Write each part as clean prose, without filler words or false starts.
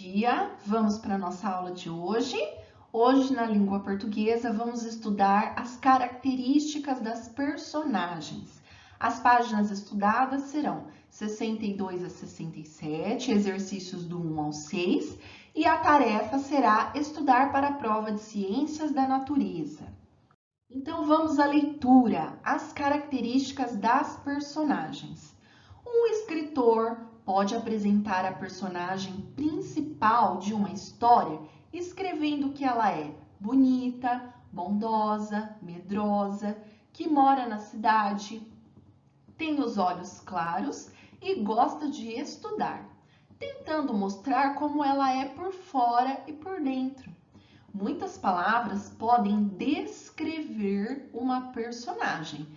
dia! Vamos para a nossa aula de hoje. Hoje, na língua portuguesa, vamos estudar as características das personagens. As páginas estudadas serão 62 a 67, exercícios do 1 ao 6, e a tarefa será estudar para a prova de Ciências da Natureza. Então, vamos à leitura, as características das personagens. Um escritor pode apresentar a personagem principal de uma história escrevendo que ela é bonita, bondosa, medrosa, que mora na cidade, tem os olhos claros e gosta de estudar, tentando mostrar como ela é por fora e por dentro. Muitas palavras podem descrever uma personagem,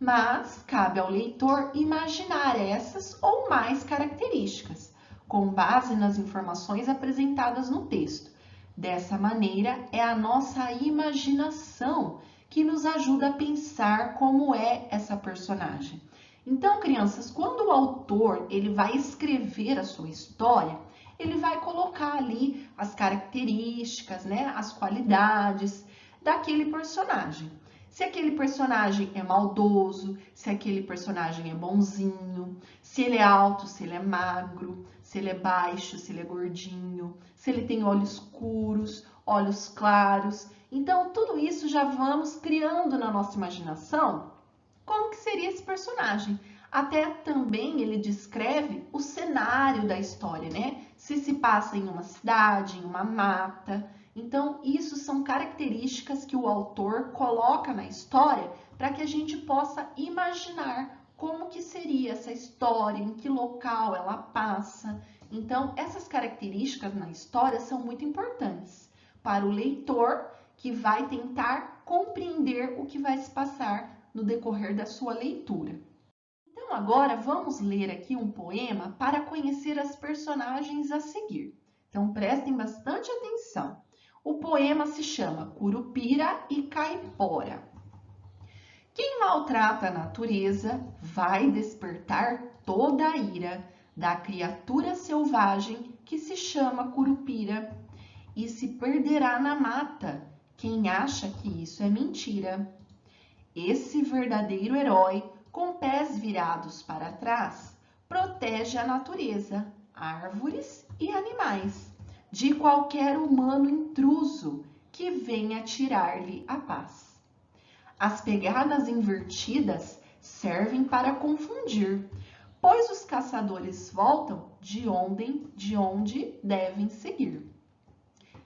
mas cabe ao leitor imaginar essas ou mais características, com base nas informações apresentadas no texto. Dessa maneira, é a nossa imaginação que nos ajuda a pensar como é essa personagem. Então, crianças, quando o autor ele vai escrever a sua história, ele vai colocar ali as características, né, as qualidades daquele personagem. Se aquele personagem é maldoso, se aquele personagem é bonzinho, se ele é alto, se ele é magro, se ele é baixo, se ele é gordinho, se ele tem olhos escuros, olhos claros. Então, tudo isso já vamos criando na nossa imaginação como que seria esse personagem. Até também ele descreve o cenário da história, né? Se passa em uma cidade, em uma mata. Então, isso são características que o autor coloca na história para que a gente possa imaginar como que seria essa história, em que local ela passa. Então, essas características na história são muito importantes para o leitor que vai tentar compreender o que vai se passar no decorrer da sua leitura. Então, agora vamos ler aqui um poema para conhecer as personagens a seguir. Então, prestem bastante atenção. O poema se chama Curupira e Caipora. Quem maltrata a natureza vai despertar toda a ira da criatura selvagem que se chama Curupira e se perderá na mata quem acha que isso é mentira. Esse verdadeiro herói, com pés virados para trás, protege a natureza, árvores e animais de qualquer humano intruso que venha tirar-lhe a paz. As pegadas invertidas servem para confundir, pois os caçadores voltam de onde devem seguir.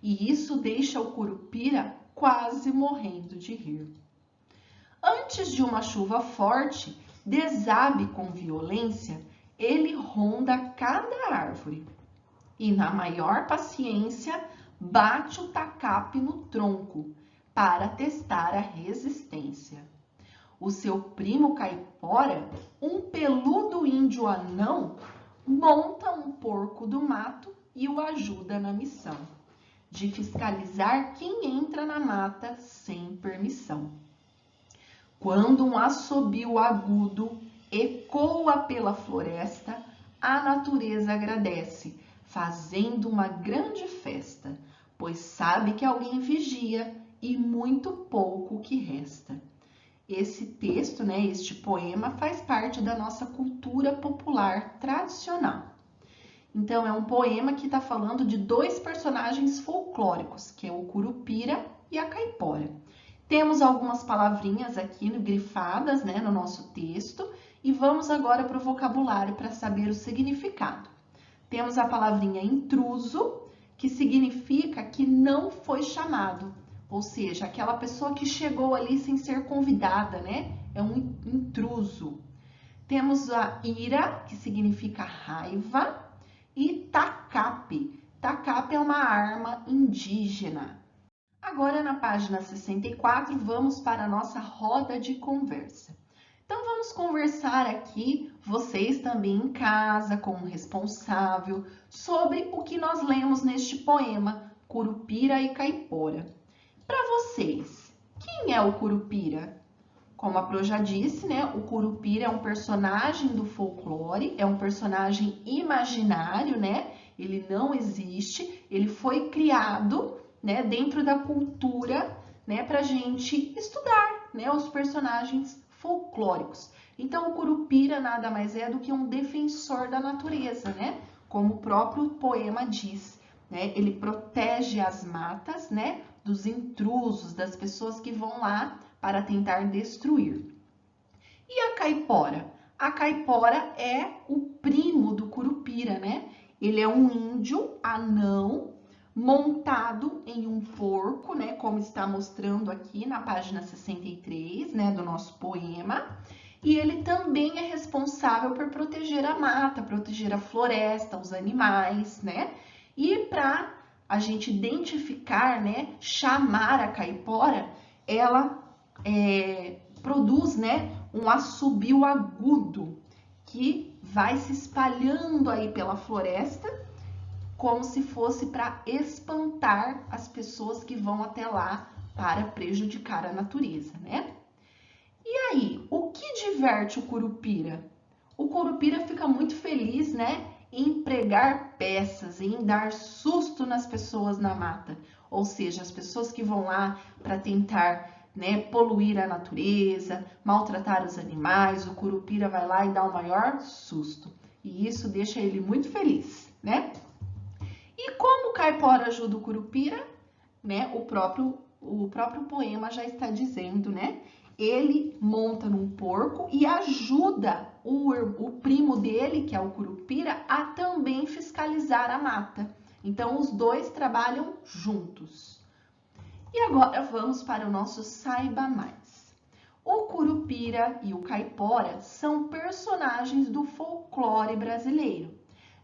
E isso deixa o Curupira quase morrendo de rir. Antes de uma chuva forte desabe com violência, ele ronda cada árvore e, na maior paciência, bate o tacape no tronco para testar a resistência. O seu primo Caipora, um peludo índio anão, monta um porco do mato e o ajuda na missão de fiscalizar quem entra na mata sem permissão. Quando um assobio agudo ecoa pela floresta, a natureza agradece, fazendo uma grande festa, pois sabe que alguém vigia e muito pouco que resta. Esse texto, né, este poema, faz parte da nossa cultura popular tradicional. Então, é um poema que está falando de dois personagens folclóricos, que é o Curupira e a Caipora. Temos algumas palavrinhas aqui grifadas, né, no nosso texto e vamos agora para o vocabulário para saber o significado. Temos a palavrinha intruso, que significa que não foi chamado, ou seja, aquela pessoa que chegou ali sem ser convidada, né? É um intruso. Temos a ira, que significa raiva, e tacape. Tacape é uma arma indígena. Agora, na página 64, vamos para a nossa roda de conversa. Então, vamos conversar aqui, vocês também em casa, como responsável, sobre o que nós lemos neste poema, Curupira e Caipora. Para vocês, quem é o Curupira? Como a Pro já disse, né, o Curupira é um personagem do folclore, é um personagem imaginário, né, Ele não existe, ele foi criado, né, dentro da cultura, né, para a gente estudar, né, os personagens folclóricos. Então, o Curupira nada mais é do que um defensor da natureza, né, como o próprio poema diz, né, ele protege as matas, né, dos intrusos, das pessoas que vão lá para tentar destruir. E a caipora? A caipora é o primo do Curupira, né? Ele é um índio anão montado em um porco, né? Como está mostrando aqui na página 63, né? Do nosso poema. E ele também é responsável por proteger a mata, proteger a floresta, os animais, né? E para a gente identificar, né? Chamar a caipora, ela produz, né? Um assobio agudo que vai se espalhando aí pela floresta, como se fosse para espantar as pessoas que vão até lá para prejudicar a natureza, né? E aí, o que diverte o Curupira? O Curupira fica muito feliz, né, em pregar peças, em dar susto nas pessoas na mata. Ou seja, as pessoas que vão lá para tentar, né, poluir a natureza, maltratar os animais, o Curupira vai lá e dá o maior susto. E isso deixa ele muito feliz, né? E como o Caipora ajuda o Curupira, né? O próprio poema já está dizendo, né? Ele monta num porco e ajuda o primo dele, que é o Curupira, a também fiscalizar a mata. Então, os dois trabalham juntos. E agora vamos para o nosso Saiba Mais. O Curupira e o Caipora são personagens do folclore brasileiro.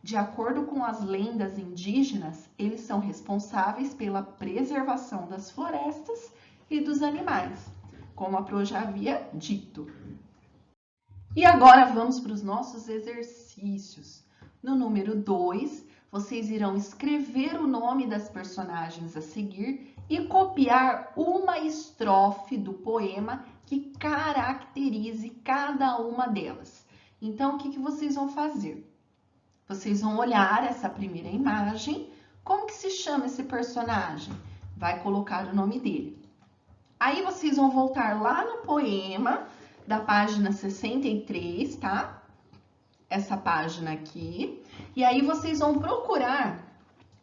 De acordo com as lendas indígenas, eles são responsáveis pela preservação das florestas e dos animais, como a Pro já havia dito. E agora vamos para os nossos exercícios. No número 2, vocês irão escrever o nome das personagens a seguir e copiar uma estrofe do poema que caracterize cada uma delas. Então, o que vocês vão fazer? Vocês vão olhar essa primeira imagem. Como que se chama esse personagem? Vai colocar o nome dele. Aí vocês vão voltar lá no poema da página 63, tá? Essa página aqui. E aí vocês vão procurar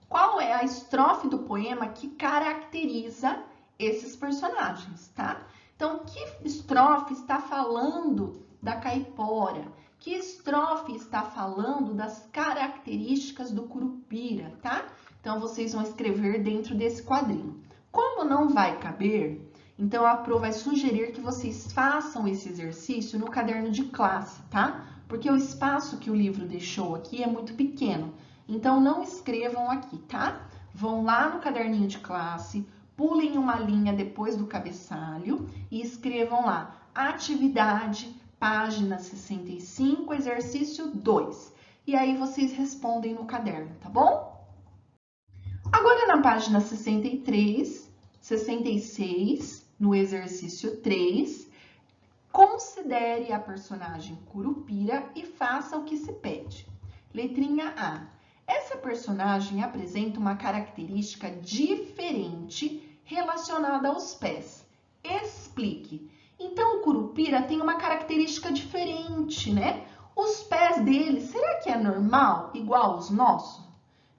qual é a estrofe do poema que caracteriza esses personagens, tá? Então, que estrofe está falando da caipora? Que estrofe está falando das características do Curupira, tá? Então, vocês vão escrever dentro desse quadrinho. Como não vai caber, então a Pro vai sugerir que vocês façam esse exercício no caderno de classe, tá? Porque o espaço que o livro deixou aqui é muito pequeno. Então, não escrevam aqui, tá? Vão lá no caderninho de classe, pulem uma linha depois do cabeçalho e escrevam lá, atividade, página 65, exercício 2. E aí vocês respondem no caderno, tá bom? Agora na página 63, 66, no exercício 3, considere a personagem Curupira e faça o que se pede. Letrinha A. Essa personagem apresenta uma característica diferente relacionada aos pés. Explique. Então, o Curupira tem uma característica diferente, né? Os pés dele, será que é normal, igual os nossos?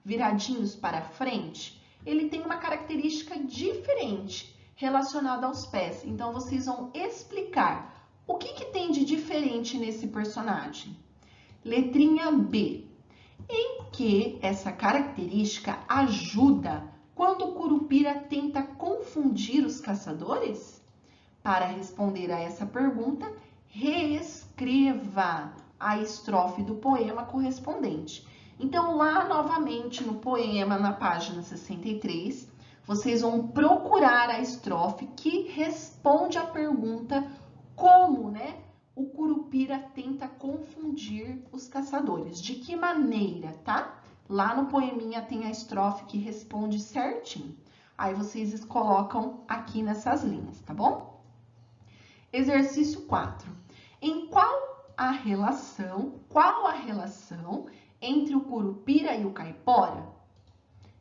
Viradinhos para frente? Ele tem uma característica diferente relacionada aos pés. Então, vocês vão explicar o que tem de diferente nesse personagem. Letrinha B. Em que essa característica ajuda quando o Curupira tenta confundir os caçadores? Para responder a essa pergunta, reescreva a estrofe do poema correspondente. Então, lá novamente no poema, na página 63, vocês vão procurar a estrofe que responde à pergunta como, né, o Curupira tenta confundir os caçadores. De que maneira, tá? Lá no poeminha tem a estrofe que responde certinho. Aí vocês colocam aqui nessas linhas, tá bom? Exercício 4. Qual a relação entre o curupira e o caipora?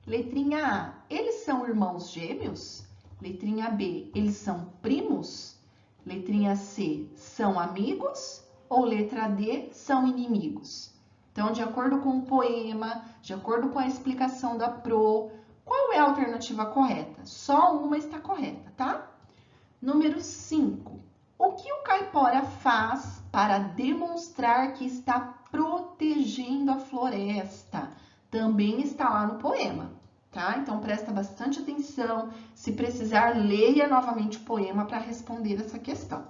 Letrinha A, eles são irmãos gêmeos? Letrinha B, eles são primos? Letrinha C, são amigos? Ou letra D, são inimigos? Então, de acordo com o poema, de acordo com a explicação da Pro, qual é a alternativa correta? Só uma está correta, tá? Número 5. O que o caipora faz para demonstrar que está protegendo a floresta? Também está lá no poema, tá? Então, presta bastante atenção. Se precisar, leia novamente o poema para responder essa questão.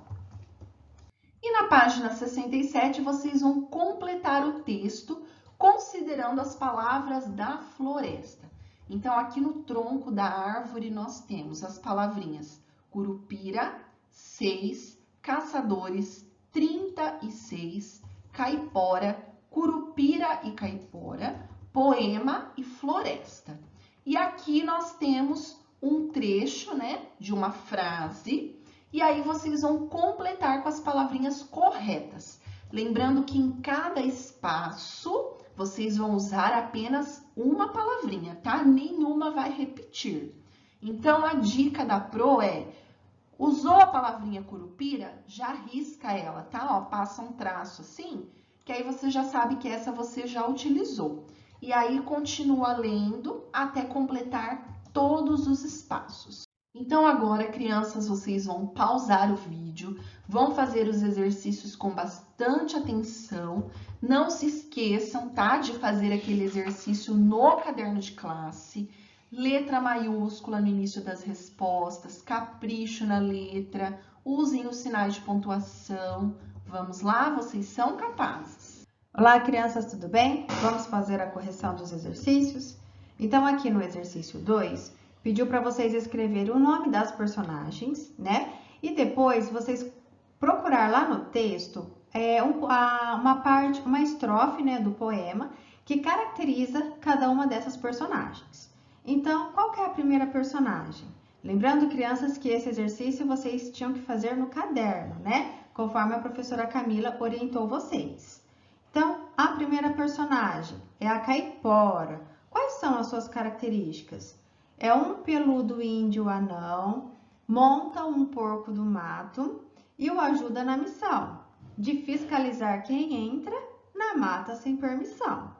E na página 67, vocês vão completar o texto considerando as palavras da floresta. Então, aqui no tronco da árvore, nós temos as palavrinhas curupira, 6, caçadores, 36, caipora, curupira e caipora, poema e floresta. E aqui nós temos um trecho, né, de uma frase, e aí vocês vão completar com as palavrinhas corretas. Lembrando que em cada espaço vocês vão usar apenas uma palavrinha, tá? Nenhuma vai repetir. Então, a dica da Pro é, usou a palavrinha curupira, já risca ela, tá? Ó, passa um traço assim, que aí você já sabe que essa você já utilizou. E aí, continua lendo até completar todos os espaços. Então, agora, crianças, vocês vão pausar o vídeo, vão fazer os exercícios com bastante atenção. Não se esqueçam, tá, de fazer aquele exercício no caderno de classe. Letra maiúscula no início das respostas, capricho na letra, usem os sinais de pontuação. Vamos lá? Vocês são capazes. Olá, crianças, tudo bem? Vamos fazer a correção dos exercícios? Então, aqui no exercício 2, pediu para vocês escrever o nome das personagens, né? E depois vocês procurar lá no texto uma estrofe, né, do poema que caracteriza cada uma dessas personagens. Então, qual que é a primeira personagem? Lembrando, crianças, que esse exercício vocês tinham que fazer no caderno, né? Conforme a professora Camila orientou vocês. Então, a primeira personagem é a caipora. Quais são as suas características? É um peludo índio anão, monta um porco do mato e o ajuda na missão de fiscalizar quem entra na mata sem permissão.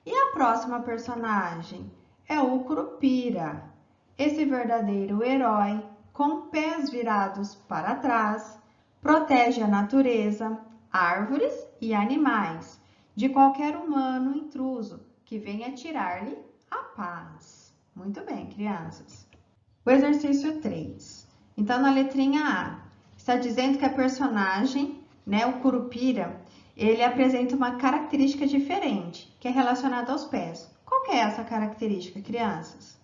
E a próxima personagem é o curupira, esse verdadeiro herói com pés virados para trás, protege a natureza, árvores e animais de qualquer humano intruso que venha tirar-lhe a paz. Muito bem, crianças. O exercício 3. Então, na letrinha A, está dizendo que a personagem, né, o curupira, ele apresenta uma característica diferente, que é relacionada aos pés. Qual que é essa característica, crianças?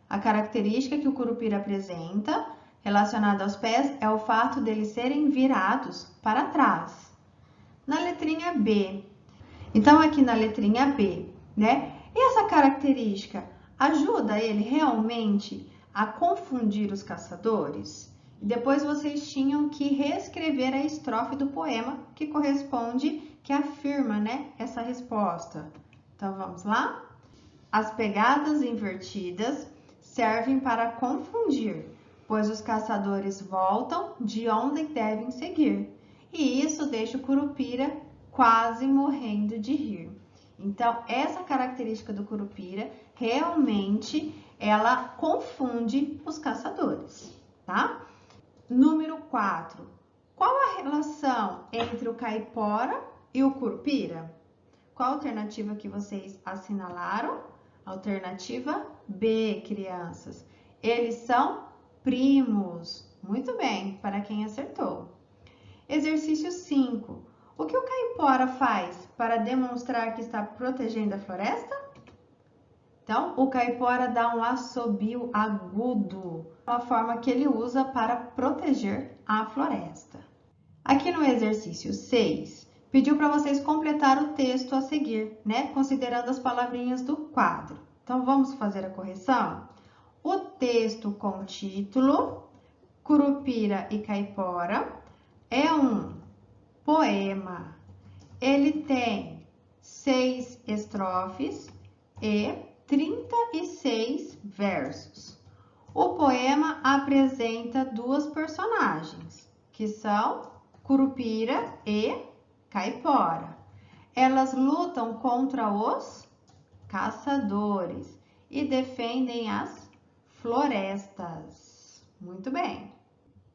A característica que o curupira apresenta, relacionada aos pés, é o fato deles serem virados para trás. Na letrinha B. Então, aqui na letrinha B, né? E essa característica ajuda ele realmente a confundir os caçadores? E depois vocês tinham que reescrever a estrofe do poema que corresponde, que afirma, né, essa resposta. Então, vamos lá? As pegadas invertidas servem para confundir, pois os caçadores voltam de onde devem seguir. E isso deixa o curupira quase morrendo de rir. Então, essa característica do curupira, realmente, ela confunde os caçadores, tá? Número 4. Qual a relação entre o caipora e o curupira? Qual a alternativa que vocês assinalaram? Alternativa B, crianças. Eles são primos. Muito bem, para quem acertou. Exercício 5. O que o caipora faz para demonstrar que está protegendo a floresta? Então, o caipora dá um assobio agudo, uma forma que ele usa para proteger a floresta. Aqui no exercício 6, pediu para vocês completar o texto a seguir, né? Considerando as palavrinhas do quadro. Então, vamos fazer a correção? O texto com título Curupira e Caipora é um poema. Ele tem 6 estrofes e 36 versos. O poema apresenta duas personagens, que são Curupira e Caipora. Elas lutam contra os caçadores e defendem as florestas. Muito bem.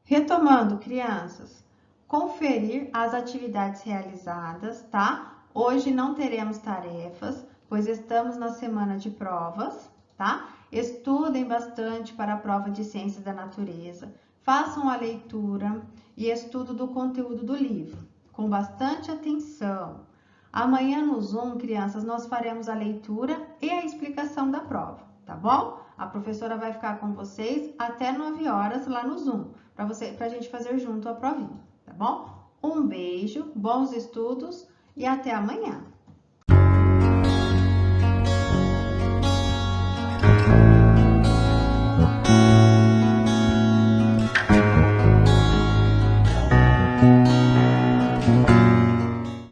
Retomando, crianças, conferir as atividades realizadas, tá? Hoje não teremos tarefas, pois estamos na semana de provas, tá? Estudem bastante para a prova de Ciências da Natureza, façam a leitura e estudo do conteúdo do livro, com bastante atenção. Amanhã no Zoom, crianças, nós faremos a leitura e a explicação da prova, tá bom? A professora vai ficar com vocês até 9 horas lá no Zoom, para a gente fazer junto a provinha, tá bom? Um beijo, bons estudos e até amanhã!